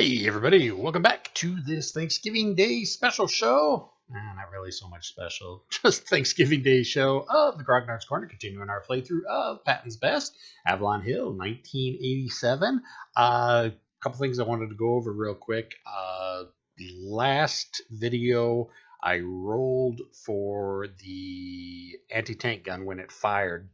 Hey everybody, welcome back to this Thanksgiving Day special show. Not really so much special, just Thanksgiving Day show of the Grognard's Corner, continuing our playthrough of Patton's Best, Avalon Hill, 1987. A couple things I wanted to go over real quick. The last video I rolled for the anti-tank gun when it fired.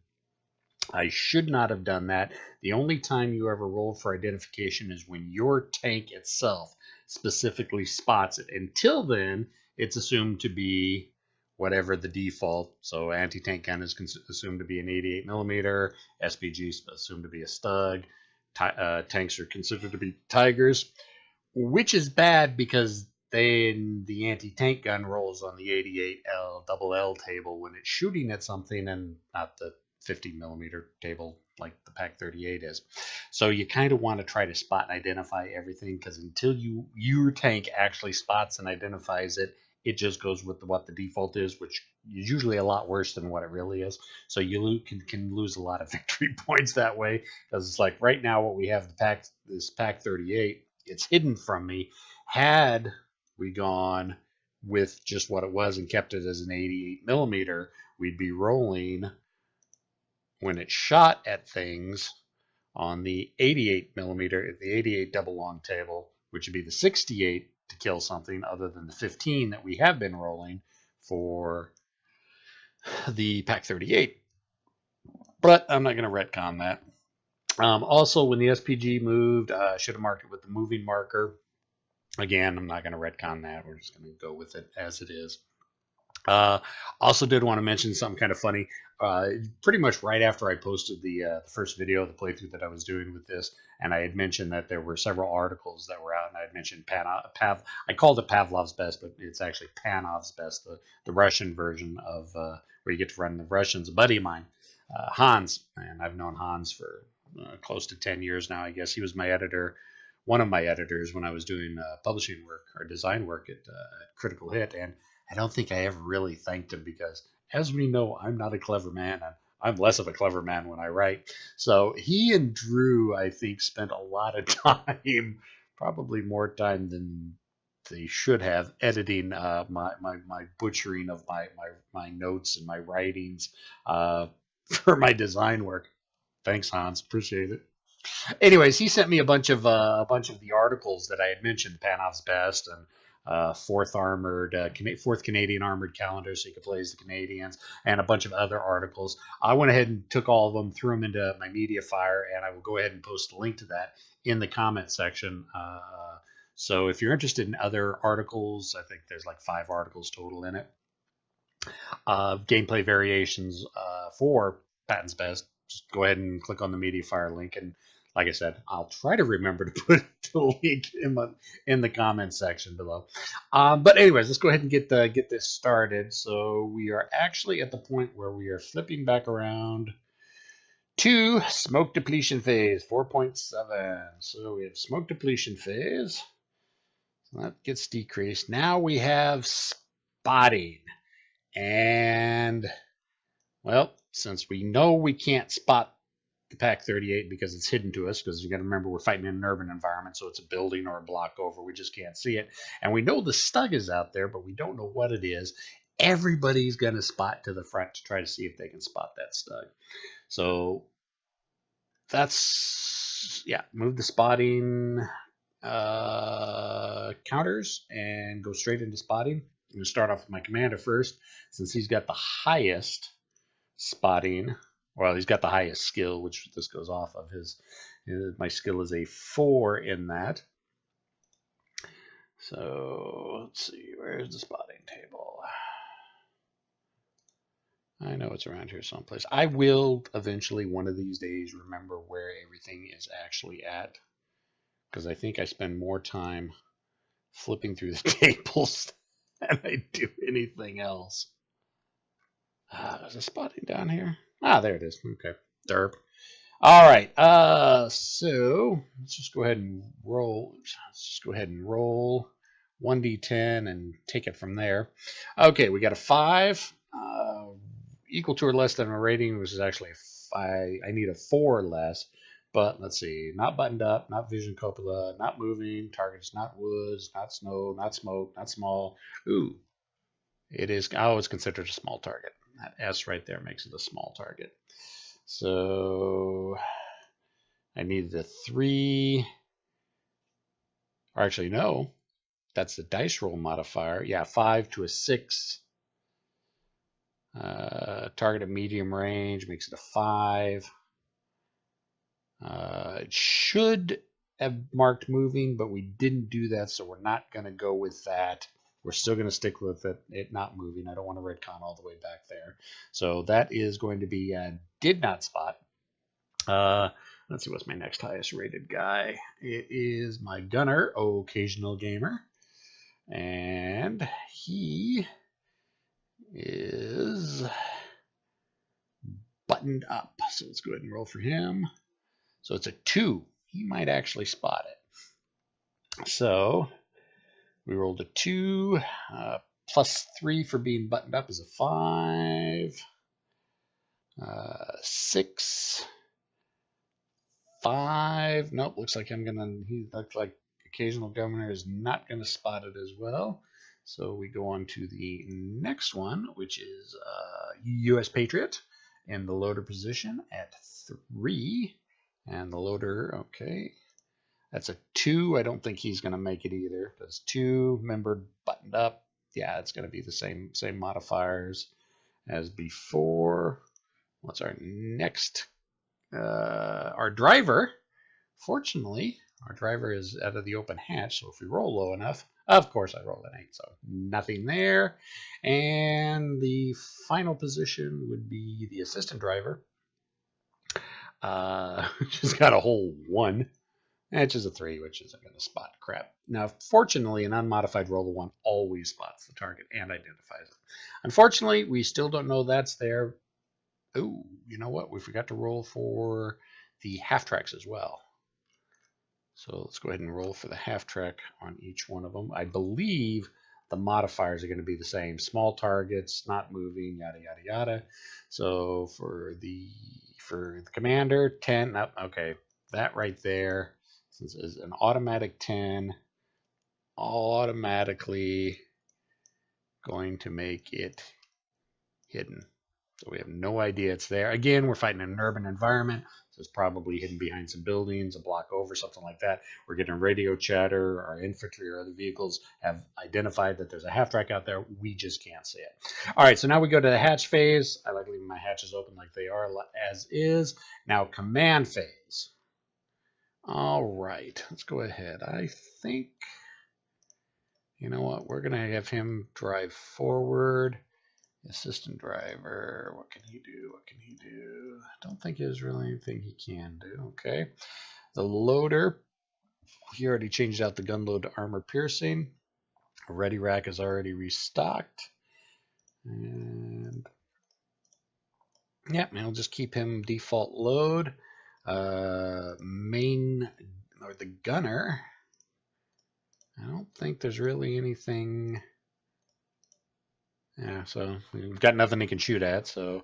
I should not have done that. The only time you ever roll for identification is when your tank itself specifically spots it. Until then, it's assumed to be whatever the default. So anti-tank gun is assumed to be an 88 millimeter. SPG is assumed to be a Stug. Tanks are considered to be Tigers, which is bad because then the anti-tank gun rolls on the 88L double L table when it's shooting at something and not the 50 millimeter table like the Pac 38 is. So you kind of want to try to spot and identify everything, because until your tank actually spots and identifies it, it just goes with what the default is, which is usually a lot worse than what it really is. So you can lose a lot of victory points that way, because it's like right now what we have, this Pac 38, it's hidden from me. Had we gone with just what it was and kept it as an 88 millimeter, we'd be rolling when it shot at things on the 88 millimeter, the 88 double long table, which would be the 68 to kill something other than the 15 that we have been rolling for the Pac 38. But I'm not going to retcon that. Also, when the SPG moved, I should have marked it with the moving marker. Again, I'm not going to retcon that. We're just going to go with it as it is. Also did want to mention something kind of funny. Pretty much right after I posted the first video of the playthrough that I was doing with this, and I had mentioned that there were several articles that were out, and I had mentioned I called it Pavlov's Best, but it's actually Panov's Best, the Russian version of where you get to run the Russians. A buddy of mine, Hans, and I've known Hans for close to 10 years now. I guess he was my editor, one of my editors when I was doing publishing work or design work at Critical Hit, and I don't think I ever really thanked him because, as we know, I'm not a clever man, and I'm less of a clever man when I write. So he and Drew, I think, spent a lot of time, probably more time than they should have, editing my butchering of my notes and my writings for my design work. Thanks, Hans. Appreciate it. Anyways, he sent me a bunch of the articles that I had mentioned, Panov's Best and 4th Canadian Armored Calendar, so you could play as the Canadians, and a bunch of other articles. I went ahead and took all of them, threw them into my media fire, and I will go ahead and post a link to that in the comment section. So if you're interested in other articles, I think there's like 5 articles total in it. Gameplay variations for Patton's Best, just go ahead and click on the media fire link, and like I said, I'll try to remember to put the link in the comments section below. But anyways, let's go ahead and get this started. So we are actually at the point where we are flipping back around to smoke depletion phase 4.7. So we have smoke depletion phase. So that gets decreased. Now we have spotting. And, well, since we know we can't spot the Pac 38 because it's hidden to us, because you got to remember we're fighting in an urban environment, so it's a building or a block over, we just can't see it, and we know the Stug is out there, but we don't know what it is. Everybody's going to spot to the front to try to see if they can spot that Stug. So that's, yeah, move the spotting counters and go straight into spotting. I'm going to start off with my commander first, since he's got the highest spotting. Well, he's got the highest skill, which this goes off of. My skill is a 4 in that. So let's see, where's the spotting table? I know it's around here someplace. I will eventually, one of these days, remember where everything is actually at, because I think I spend more time flipping through the tables than I do anything else. There's a spotting down here. There it is. Okay. Derp. All right. So let's just go ahead and roll. Let's just go ahead and roll 1d10 and take it from there. Okay, we got a 5, equal to or less than a rating, which is actually a 5. I need a 4 or less, But let's see, not buttoned up, not vision cupola, not moving, targets not woods, not snow, not smoke, not small. Ooh, it is, oh, it's considered a small target. That S right there makes it a small target. So I needed a 3, or actually no, that's the dice roll modifier. Yeah, 5 to a 6. Target at medium range makes it a 5. It should have marked moving, but we didn't do that, so we're not going to go with that. We're still going to stick with it not moving. I don't want to retcon all the way back there. So that is going to be did not spot. Let's see, what's my next highest rated guy? It is my gunner, Occasional Gamer. And he is buttoned up. So let's go ahead and roll for him. So it's a 2. He might actually spot it. So we rolled a 2. Plus 3 for being buttoned up is a 5. 6. 5. Nope, looks like he looks like Occasional Governor is not going to spot it as well. So we go on to the next one, which is U.S. Patriot in the loader position at 3. And the loader, okay, that's a 2. I don't think he's going to make it either. That's 2, membered, buttoned up. Yeah, it's going to be the same modifiers as before. What's our next? Our driver, fortunately, our driver is out of the open hatch, so if we roll low enough, of course I roll an 8, so nothing there. And the final position would be the assistant driver. Just got a whole 1. Which is a 3, which isn't going to spot crap. Now, fortunately, an unmodified roll of 1 always spots the target and identifies it. Unfortunately, we still don't know that's there. Oh, you know what? We forgot to roll for the half tracks as well. So let's go ahead and roll for the half track on each one of them. I believe the modifiers are going to be the same. Small targets, not moving, yada, yada, yada. So for the commander, 10. Oh, okay, that right there, since it's an automatic 10, automatically going to make it hidden. So we have no idea it's there. Again, we're fighting in an urban environment, so it's probably hidden behind some buildings, a block over, something like that. We're getting radio chatter. Our infantry or other vehicles have identified that there's a half track out there. We just can't see it. All right, so now we go to the hatch phase. I like leaving my hatches open like they are as is. Now command phase. All right, let's go ahead. I think, you know what, we're going to have him drive forward. Assistant driver, what can he do? What can he do? I don't think there's really anything he can do. Okay. The loader, he already changed out the gun load to armor piercing. Ready rack is already restocked. And yeah, I'll just keep him default load. Main, or the gunner, I don't think there's really anything. Yeah, so we've got nothing he can shoot at. So,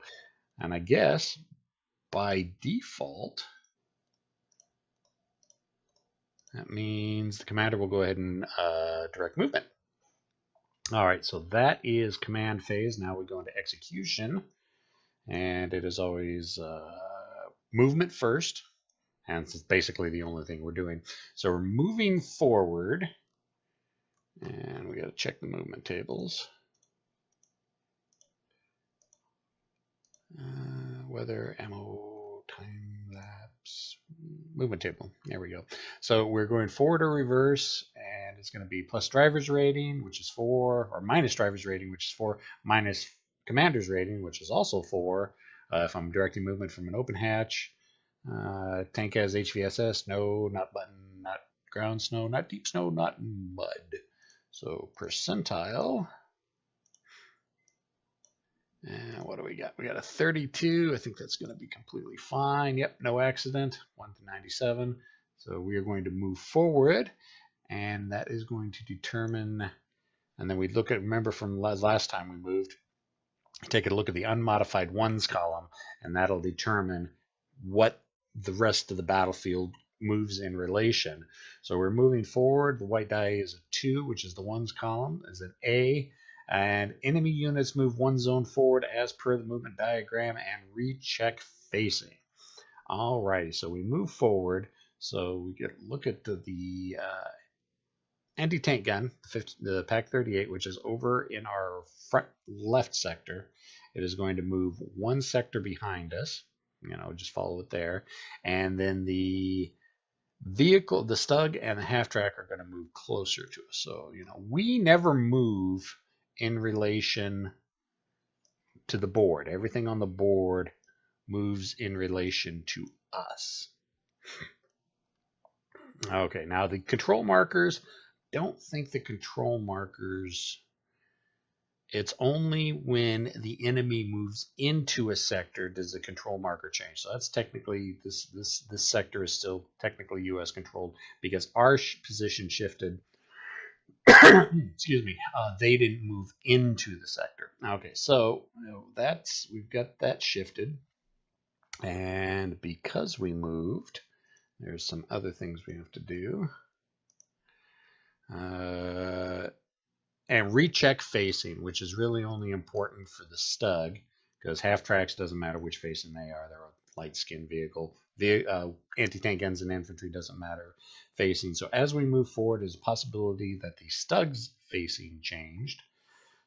and I guess by default, that means the commander will go ahead and direct movement. All right, so that is command phase. Now we go into execution, and it is always movement first, and it's basically the only thing we're doing. So we're moving forward, and we got to check the movement tables. Weather, ammo, time lapse, movement table. There we go. So we're going forward or reverse, and it's going to be plus driver's rating, which is 4, or minus driver's rating, which is 4, minus commander's rating, which is also 4. If I'm directing movement from an open hatch. Tank has HVSS, no, not button, not ground snow, not deep snow, not mud. So percentile. And what do we got? We got a 32. I think that's going to be completely fine. Yep, no accident. 1 to 97. So we are going to move forward, and that is going to determine. And then we look at, remember from last time we moved, take a look at the unmodified ones column, and that'll determine what the rest of the battlefield moves in relation. So we're moving forward. The white die is a 2, which is the ones column, is an A. And enemy units move one zone forward as per the movement diagram and recheck facing. Alrighty, so we move forward. So we get look at the anti-tank gun, the Pack 38, which is over in our front left sector. It is going to move one sector behind us. Just follow it there. And then the vehicle, the Stug and the half-track are going to move closer to us. So, we never move in relation to the board. Everything on the board moves in relation to us. Okay, now the control markers, don't think the control markers, it's only when the enemy moves into a sector does the control marker change. So that's technically, this sector is still technically US controlled because our position shifted. Excuse me, they didn't move into the sector. Okay, so we've got that shifted. And because we moved, there's some other things we have to do. And recheck facing, which is really only important for the Stug, because half-tracks doesn't matter which facing they are. They're a light-skinned vehicle. The anti-tank guns and infantry doesn't matter facing. So as we move forward, there's a possibility that the Stug's facing changed.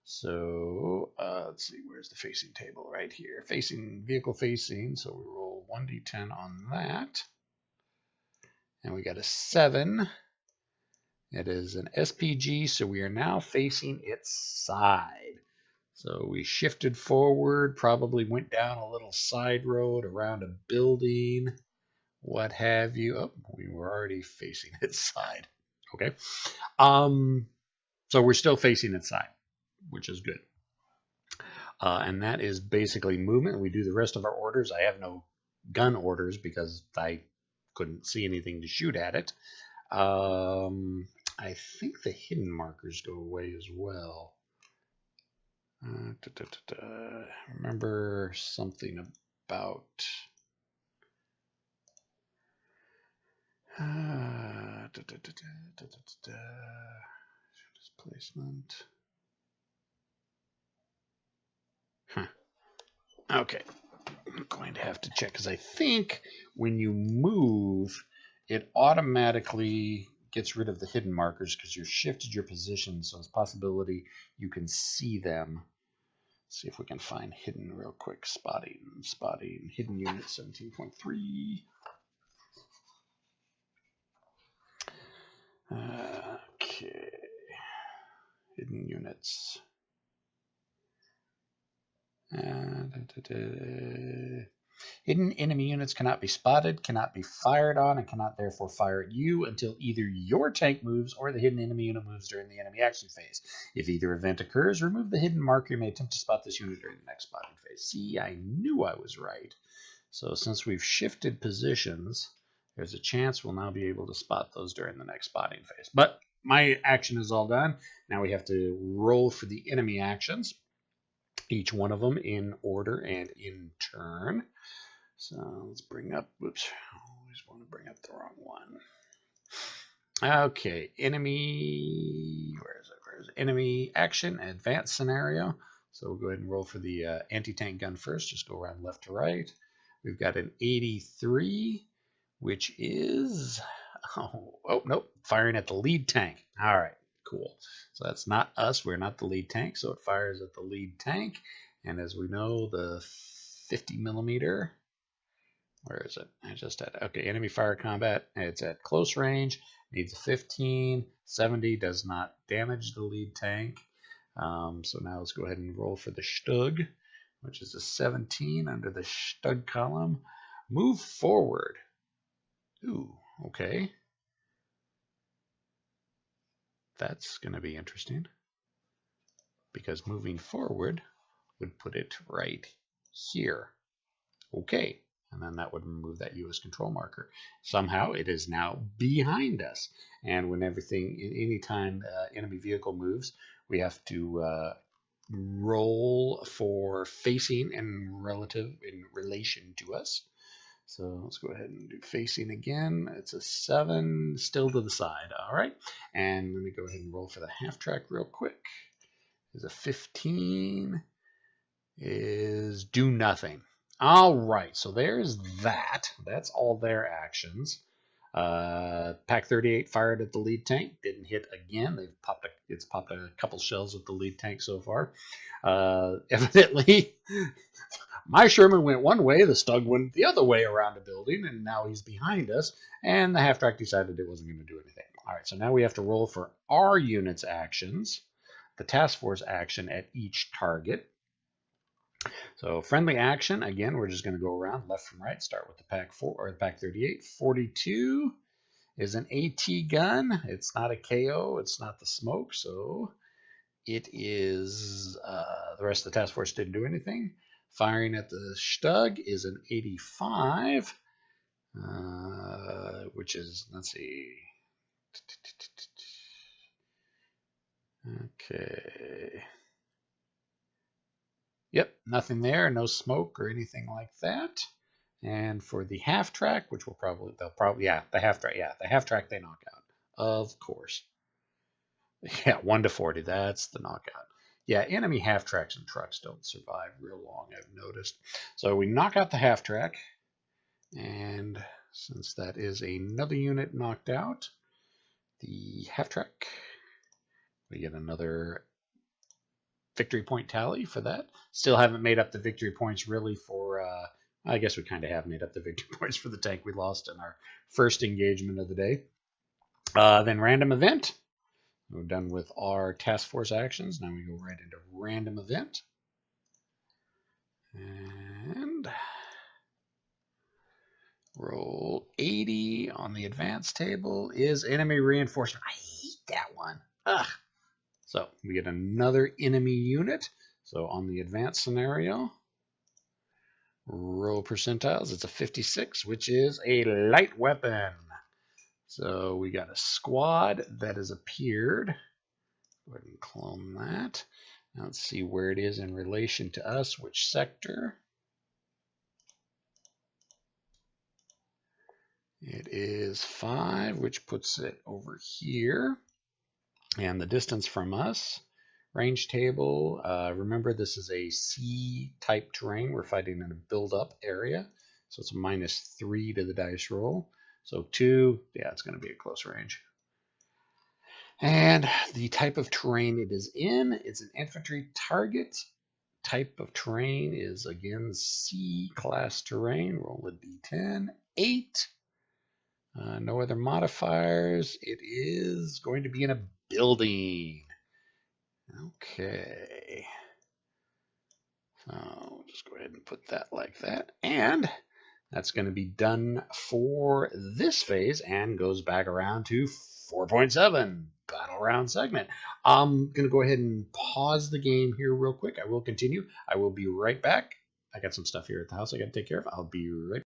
So let's see, where's the facing table? Right here. Facing, vehicle facing. So we roll 1d10 on that. And we got a 7. It is an SPG, so we are now facing its side. So we shifted forward, probably went down a little side road around a building, what have you. Oh, we were already facing its side. Okay. So we're still facing its side, which is good. And that is basically movement. We do the rest of our orders. I have no gun orders because I couldn't see anything to shoot at it. I think the hidden markers go away as well. Remember something about displacement. Okay, I'm going to have to check because I think when you move, it automatically gets rid of the hidden markers because you've shifted your position, so it's a possibility you can see them. Let's see if we can find hidden real quick. Spotting, hidden unit 17.3. Okay, hidden units. Hidden enemy units cannot be spotted, cannot be fired on, and cannot therefore fire at you until either your tank moves or the hidden enemy unit moves during the enemy action phase. If either event occurs, remove the hidden marker. You may attempt to spot this unit during the next spotting phase. See, I knew I was right. So since we've shifted positions, there's a chance we'll now be able to spot those during the next spotting phase. But my action is all done. Now we have to roll for the enemy actions, each one of them in order and in turn. So let's bring up, whoops, I always want to bring up the wrong one. Okay, enemy, where is it? Enemy action, advanced scenario. So we'll go ahead and roll for the anti-tank gun first. Just go around left to right. We've got an 83, which is, oh nope, firing at the lead tank. All right, cool. So that's not us. We're not the lead tank, so it fires at the lead tank. And as we know, the 50 millimeter, where is it? I just had, okay, enemy fire combat. It's at close range, needs a 15. 70 does not damage the lead tank. So now let's go ahead and roll for the Stug, which is a 17 under the Stug column. Move forward. Ooh, okay. That's going to be interesting because moving forward would put it right here. Okay. And then that would remove that US control marker. Somehow it is now behind us. And when everything, anytime enemy vehicle moves, we have to roll for facing and in relation to us. So let's go ahead and do facing again. It's a 7, still to the side. All right. And let me go ahead and roll for the half track real quick. Is a 15. Is do nothing. All right. So there's that. That's all their actions. Pack 38 fired at the lead tank. Didn't hit again. It's popped a couple shells at the lead tank so far. Evidently, my Sherman went one way, the Stug went the other way around the building, and now he's behind us, and the half-track decided it wasn't going to do anything. All right, so now we have to roll for our unit's actions, the task force action at each target. So friendly action, again, we're just going to go around left from right, start with the Pack 4 or the Pack 38. 42 is an AT gun. It's not a KO, it's not the smoke, so it is the rest of the task force didn't do anything. Firing at the Stug is an 85, which is, let's see. Okay. Yep, nothing there, no smoke or anything like that. And for the half track, which the half track they knock out, of course. Yeah, 1 to 40, that's the knockout. Yeah, enemy half tracks and trucks don't survive real long, I've noticed. So we knock out the half track, and since that is another unit knocked out, the half track, we get another victory point tally for that. Still haven't made up the victory points really for, I guess we kind of have made up the victory points for the tank we lost in our first engagement of the day. Then random event. We're done with our task force actions. Now we go right into random event. And roll 80 on the advanced table is enemy reinforcement. I hate that one. Ugh. So we get another enemy unit. So on the advanced scenario, roll percentiles. It's a 56, which is a light weapon. So we got a squad that has appeared. Go ahead and clone that. Now let's see where it is in relation to us, which sector. It is 5, which puts it over here. And the distance from us, range table, remember this is a C-type terrain. We're fighting in a build-up area. So it's a -3 to the dice roll. So 2, yeah, it's going to be a close range. And the type of terrain it is in, it's an infantry target. Type of terrain is, again, C-class terrain. Roll a d10. 8. No other modifiers. It is going to be in a building. Okay. So we'll just go ahead and put that like that. And that's going to be done for this phase and goes back around to 4.7 battle round segment. I'm going to go ahead and pause the game here real quick. I will continue. I will be right back. I got some stuff here at the house I got to take care of. I'll be right back.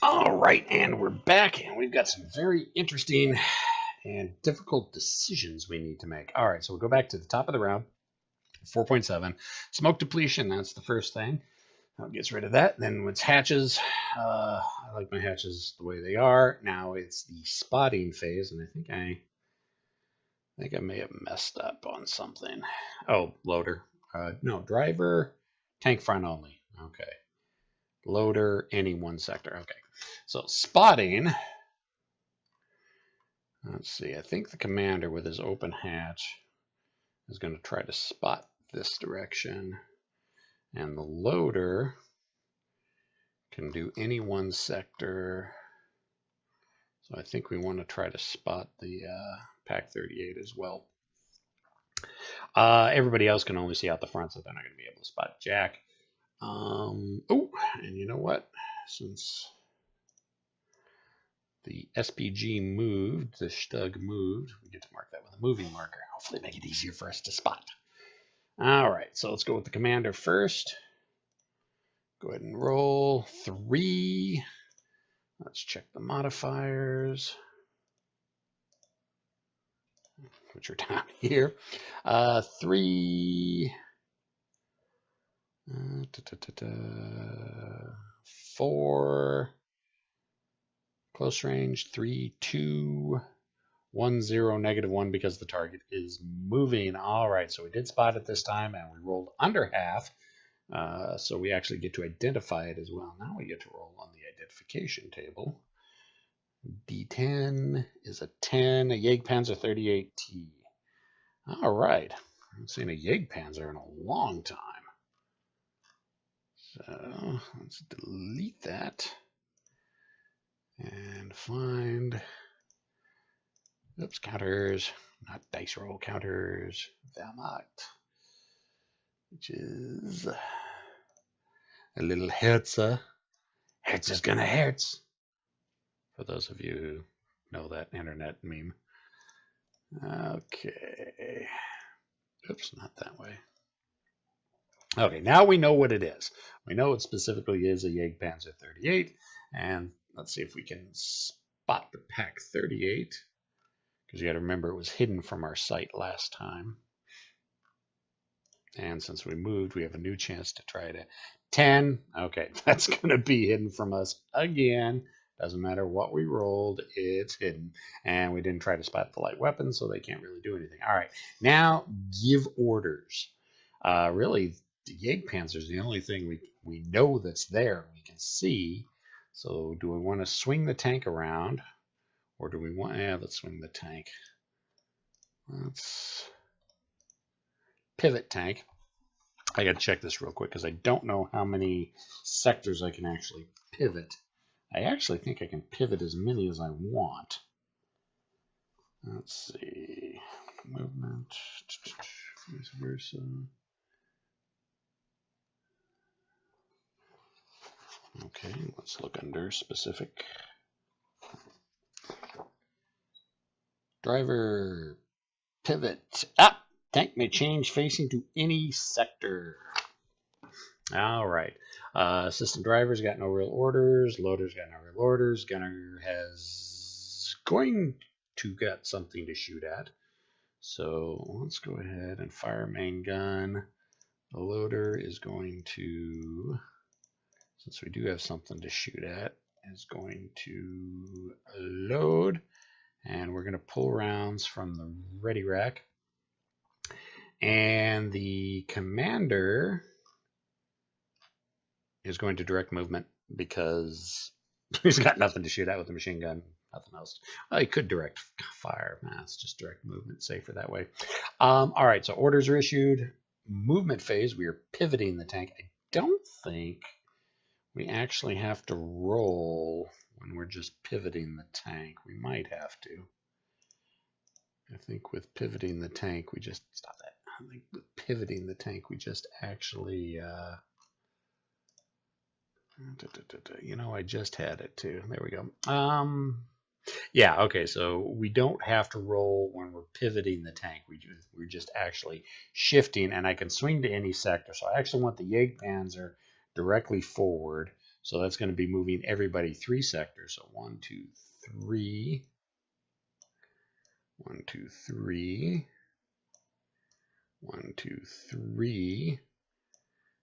All right, and we're back, and we've got some very interesting and difficult decisions we need to make. All right, so we'll go back to the top of the round, 4.7. Smoke depletion, that's the first thing. That gets rid of that. Then with hatches, I like my hatches the way they are. Now it's the spotting phase, and I think I may have messed up on something. Oh, loader. No, driver, tank front only. Okay. Loader, any one sector. Okay. So spotting, let's see, I think the commander with his open hatch is going to try to spot this direction, and the loader can do any one sector. So I think we want to try to spot the Pack 38 as well. Everybody else can only see out the front, so they're not going to be able to spot Jack. Oh, and you know what? Since the SPG moved, the Stug moved, we get to mark that with a moving marker. Hopefully make it easier for us to spot. All right, so let's go with the commander first. Go ahead and roll 3. Let's check the modifiers, which are down here. 3. 4 close range, 3, 2, 1, 0, -1 because the target is moving. All right, so we did spot it this time, and we rolled under half, so we actually get to identify it as well. Now we get to roll on the identification table. D10 is a 10, a Jägerpanzer 38T. All right, I haven't seen a Jägerpanzer in a long time. So let's delete that and find, oops, counters, not dice roll counters, Wehrmacht, which is a little Herzer. Hertz is gonna Hertz. For those of you who know that internet meme. Okay. Oops, not that way. Okay, now we know what it is. We know it specifically is a Jägerpanzer 38, and let's see if we can spot the Pack 38, because you got to remember it was hidden from our sight last time. And since we moved, we have a new chance to try it. 10. Okay, that's going to be hidden from us again. Doesn't matter what we rolled, it's hidden. And we didn't try to spot the light weapons, so they can't really do anything. All right, now give orders. Really, the Jägerpanzer is the only thing we know that's there, we can see. So do we want to swing the tank around, or do we want, let's swing the tank. Let's pivot tank. I gotta check this real quick because I don't know how many sectors I can actually pivot. I actually think I can pivot as many as I want. Let's see, movement, vice versa. Okay, let's look under specific. Driver, pivot. Tank may change facing to any sector. All right. System driver's got no real orders. Loader's got no real orders. Gunner has going to get something to shoot at. So let's go ahead and fire main gun. The loader is going to, since we do have something to shoot at, is going to load. And we're going to pull rounds from the ready rack. And the commander is going to direct movement because he's got nothing to shoot at with the machine gun, nothing else. He could direct fire. It's just direct movement, safer that way. All right, so orders are issued. Movement phase, we are pivoting the tank. I don't think we actually have to roll when we're just pivoting the tank. We might have to. I think with pivoting the tank, we just, stop that. I think with pivoting the tank, we just actually, you know, I just had it too. There we go. Yeah, okay, so we don't have to roll when we're pivoting the tank. We're just actually shifting, and I can swing to any sector. So I actually want the Jägerpanzer directly forward. So that's going to be moving everybody 3 sectors. So 1, 2, 3. 1, 2, 3. 1, 2, 3.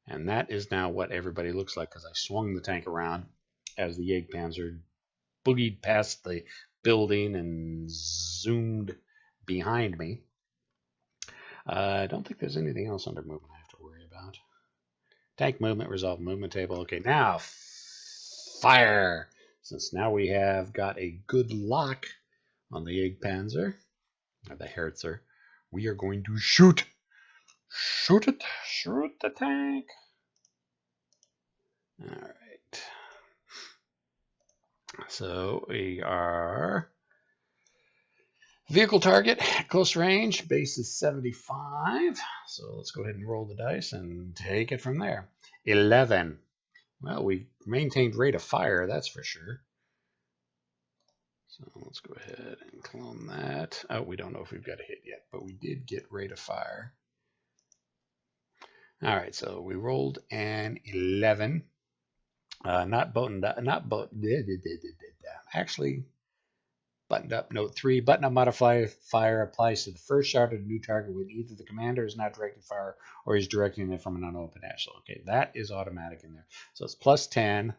And that is now what everybody looks like because I swung the tank around as the Jägerpanzer boogied past the building and zoomed behind me. I don't think there's anything else under movement I have to worry about. Tank movement, resolve movement table. Okay, now fire. Since now we have got a good lock on the Jägerpanzer, or the Herzer, we are going to shoot. Shoot it. Shoot the tank. All right. So we are vehicle target, close range, base is 75. So let's go ahead and roll the dice and take it from there. 11. Well, we maintained rate of fire, that's for sure. So let's go ahead and clone that. Oh, we don't know if we've got a hit yet, but we did get rate of fire. All right, so we rolled an 11. Actually, Buttoned up. Note 3. Button up modifier applies to the first shot of the new target when either the commander is not directing fire or he's directing it from an unopened hatch. So, okay, that is automatic in there. So it's plus 10.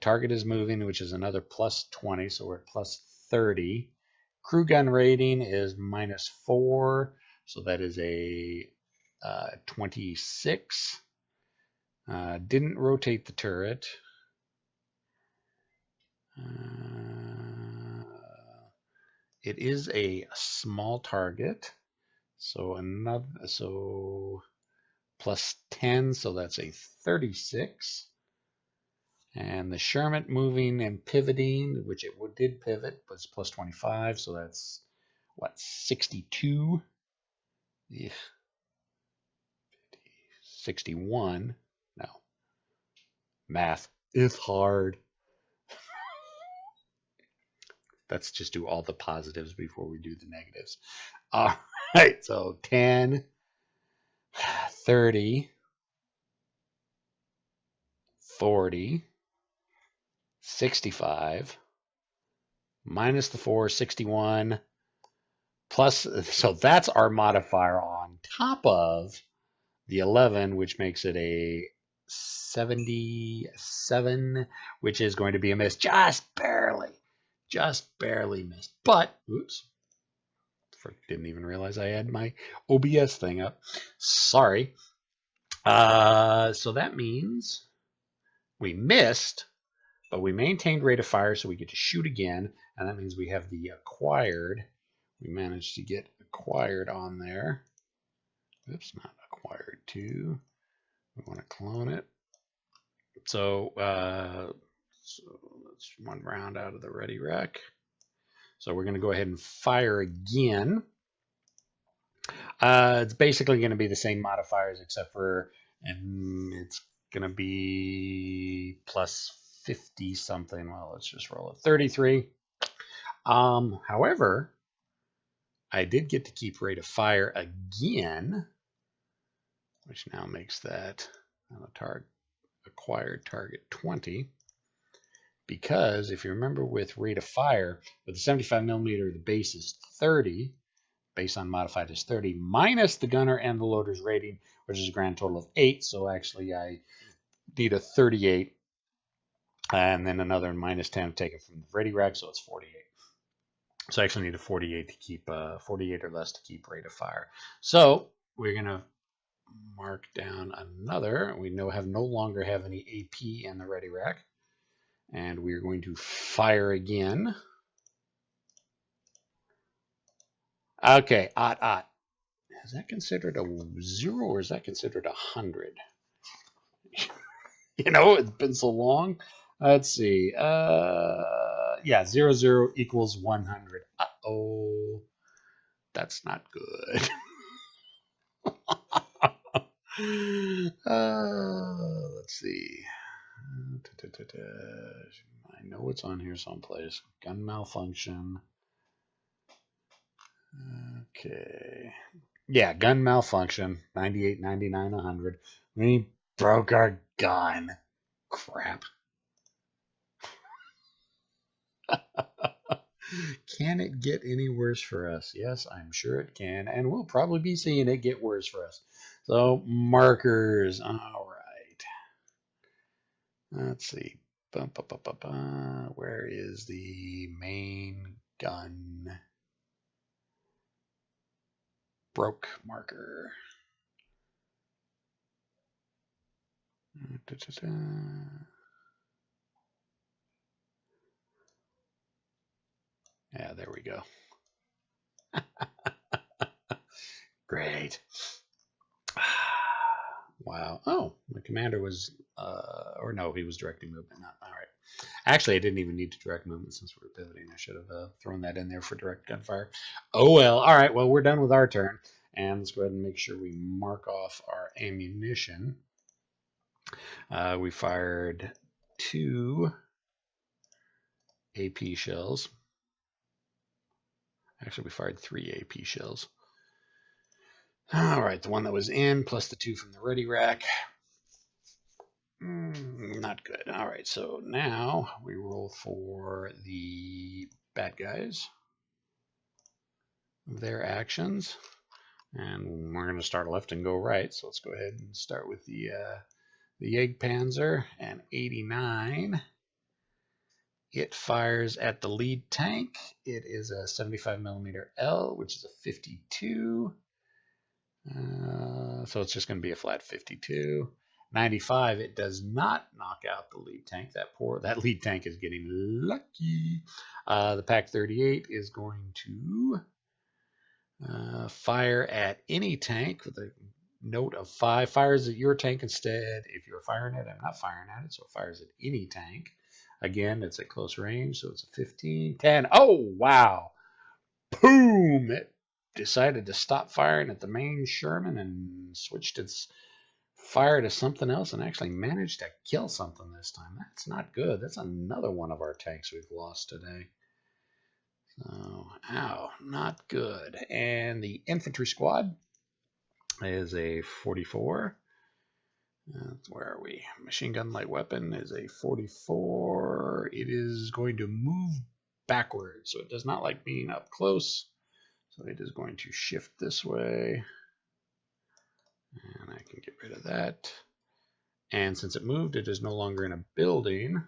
Target is moving, which is another plus 20. So we're at plus 30. Crew gun rating is minus 4. So that is a 26. Didn't rotate the turret. It is a small target, so plus 10, so that's a 36. And the Sherman moving and pivoting, which it did pivot, was plus 25, so that's what, 62? Yeah. 61. No. Math is hard. Let's just do all the positives before we do the negatives. All right, so 10, 30, 40, 65, minus the 4, 61, plus, so that's our modifier on top of the 11, which makes it a 77, which is going to be a miss. Just barely missed. But, oops, didn't even realize I had my OBS thing up. Sorry. So that means we missed, but we maintained rate of fire, so we get to shoot again, and that means we have the acquired. We managed to get acquired on there. Oops, not acquired 2. We want to clone it. So, let's one round out of the ready rack. So we're going to go ahead and fire again. It's basically going to be the same modifiers, except for, and it's going to be plus 50 something. Well, let's just roll it. 33. However, I did get to keep rate of fire again, which now makes that acquired target 20. Because if you remember with rate of fire, with the 75 millimeter, the base is 30. Base unmodified is 30 minus the gunner and the loader's rating, which is a grand total of 8. So actually I need a 38 and then another minus 10 taken from the ready rack, so it's 48. So I actually need a 48 to keep 48 or less to keep rate of fire. So we're gonna mark down another. We no longer have any AP in the ready rack, and we're going to fire again. Okay, ot. Is that considered a 0 or is that considered 100? You know, it's been so long. Let's see. Yeah, 0, 0 equals 100. Uh-oh. That's not good. Let's see. I know it's on here someplace. Gun malfunction. Okay. Yeah, gun malfunction. 98, 99, 100. We broke our gun. Crap. Can it get any worse for us? Yes, I'm sure it can. And we'll probably be seeing it get worse for us. So, markers. All right. Let's see. Where is the main gun? Broke marker. Yeah, there we go. Great. Wow. Oh, the commander was, or no, he was directing movement. Not, all right. Actually, I didn't even need to direct movement since we were pivoting. I should have thrown that in there for direct gunfire. Oh, well. All right. Well, we're done with our turn. And let's go ahead and make sure we mark off our ammunition. We fired 2 AP shells. Actually, we fired 3 AP shells. All right, the one that was in plus the 2 from the ready rack. Not good. All right, so now we roll for the bad guys, their actions. And we're going to start left and go right. So let's go ahead and start with the Jägerpanzer and 89. It fires at the lead tank. It is a 75mm L, which is a 52. So it's just going to be a flat 52. 95, it does not knock out the lead tank. That lead tank is getting lucky. The Pack 38 is going to fire at any tank with a note of 5. Fires at your tank instead. If you're firing it, I'm not firing at it, so it fires at any tank. Again, it's at close range, so it's a 15. 10. Oh, wow. Boom! It decided to stop firing at the main Sherman and switched its fire to something else and actually managed to kill something this time. That's not good. That's another one of our tanks we've lost today. So, ow, not good. And the infantry squad is a 44. Where are we? Machine gun light weapon is a 44. It is going to move backwards, so it does not like being up close. So it is going to shift this way. And I can get rid of that. And since it moved, it is no longer in a building.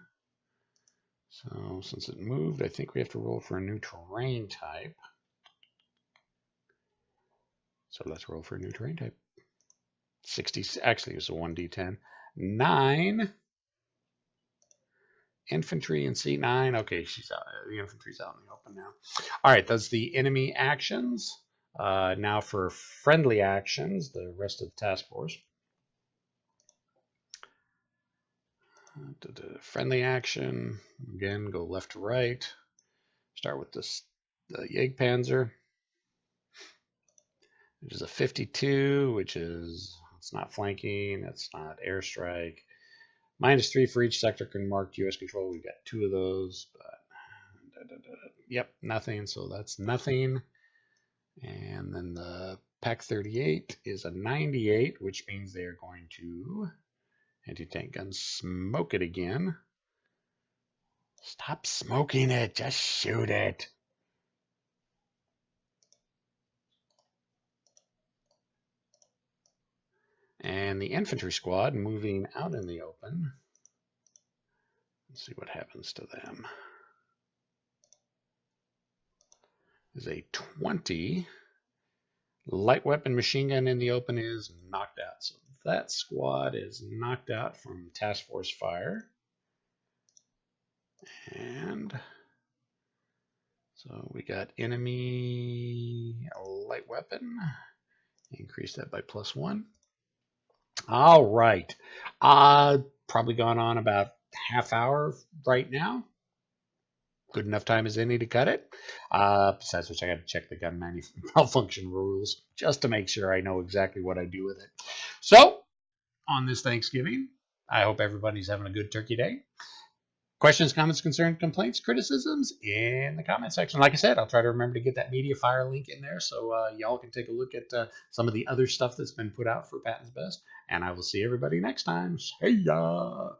So since it moved, I think we have to roll for a new terrain type. So let's roll for a new terrain type. 60, actually it's a 1d10. 9 infantry in C9. Okay, she's out. The infantry's out in the open now. All right, that's the enemy actions. Now for friendly actions, the rest of the task force. Friendly action, again, go left to right. Start with the Jägerpanzer, which is a 52, which is, it's not flanking, it's not airstrike. -3 for each sector marked U.S. control. We've got 2 of those, but yep, nothing, so that's nothing. And then the Pack 38 is a 98, which means they are going to anti-tank gun smoke it again. Stop smoking it, just shoot it. And the infantry squad moving out in the open. Let's see what happens to them. Is a 20. Light weapon machine gun in the open is knocked out. So that squad is knocked out from task force fire. And so we got enemy light weapon. Increase that by +1. All right. Probably gone on about half hour right now. Good enough time as any to cut it. Besides which, I got to check the gun malfunction rules just to make sure I know exactly what I do with it. So, on this Thanksgiving, I hope everybody's having a good turkey day. Questions, comments, concerns, complaints, criticisms in the comment section. Like I said, I'll try to remember to get that MediaFire link in there so y'all can take a look at some of the other stuff that's been put out for Pattons Best. And I will see everybody next time. See ya!